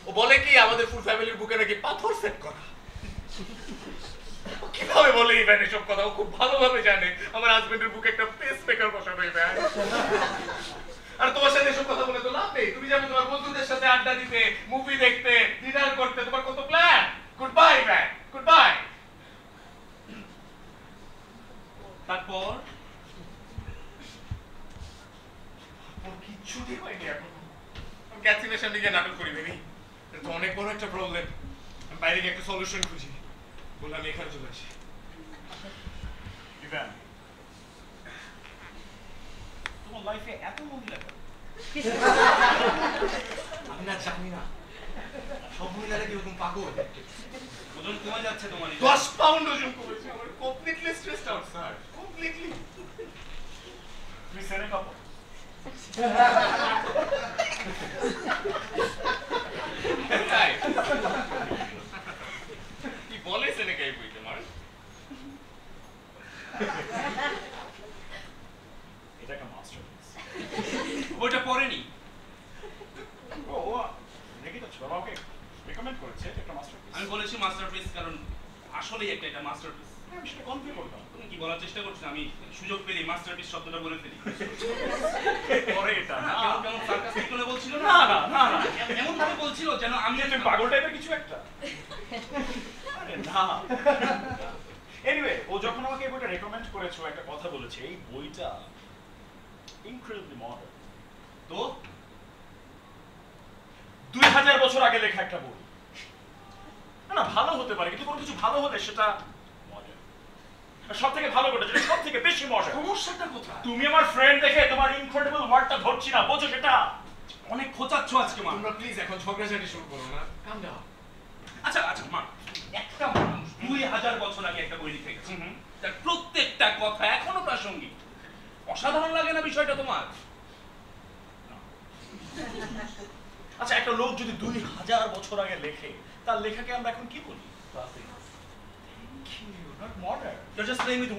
ও বলে কি আমাদের ফুল ফ্যামিলির বুকে নাকি পাথর সেট করা। কিভাবে বলে ইভেন এসব কথা? ও খুব ভালোভাবে জানে আমার হাজবেন্ডের বুকে একটা পেসমেকার বসানো ইভেন। আর তোমার সাথে এসব কথা বলে তো লাভ নেই। তুমি যাবে তোমার বন্ধুদের সাথে আড্ডা দিতে, মুভি দেখতে, ডিনার করতে, তোমার কত plan. Good bye even, good bye. তারপর কিচ্ছুটি হয়নি এখন। ক্যাথরিনের সামনে গিয়ে নাটক করি বেবি। এটা তো অনেক বড় একটা প্রবলেম। আমি বাইরে গিয়ে একটা সলিউশন খুঁজি। বললাম আমি এখানে চলে আসি। ইভেন, তোমার লাইফে এত মহিলা কেন? আমি না জানি না সব মহিলারা কিরকম পাগল। ওজন কমে যাচ্ছে তোমার। 10 পাউন্ড ওজন কমেছে আমার। Completely stressed out sir, completely. তুমি সেরে কাপড় তাই কি বলে সেনে গাই বই তোমার? এটা একটা মাস্টারপিস। ওইটা পড়েনি। ও দেখি তো ছোট ওকে রেকমেন্ড করেছে এটা একটা মাস্টারপিস। আমি বলেছি মাস্টারপিস কারণ আসলেই এটা মাস্টারপিস। আমি সেটা কনফিউ করলাম। তুমি কি বলার চেষ্টা করছো? আমি সুযোগ পেলে মাস্টারপিস শব্দটা বলে ফেলি। পরে এটা না কেমন কেমন সার্কাস্টিক করে বলছিল না না না না এমন ভাবে বলছিল যেন আমি তুমি পাগল টাইপের কিছু একটা। আরে না। এনিওয়ে, ও যখন আমাকে এই বইটা রেকমেন্ড করেছে একটা কথা বলেছে, এই বইটা ইনক্রেডিবলি মডার্ন। তো 2000 বছর আগে লেখা একটা বই। না ভালো হতে পারে কিন্তু কোনো কিছু ভালো হলে সেটা মডার্ন। আর সব থেকে ভালো কোনটা, যেটা সব থেকে বেশি মডার্ন। সমস্যাটা কোথায়? তুমি আমার ফ্রেন্ড দেখে তোমার ইনক্রেডিবল ওয়ার্ডটা ধরছি না, বোঝো সেটা? অনেক খোঁচাচ্ছ আজকে মা। তোমরা প্লিজ এখন ঝগড়াঝাটি শুরু করো না। কাম ডাউন। আচ্ছা আচ্ছা মা, একটা মানুষ 2000 বছর আগে একটা বই লিখে গেছে, তার প্রত্যেকটা কথা এখনো প্রাসঙ্গিক। অসাধারণ লাগে না বিষয়টা তোমার? আচ্ছা, একটা লোক যদি 2000 বছর আগে লেখে, তার লেখাকে আমরা এখন কি বলি? Thank you, not modern. You're just playing with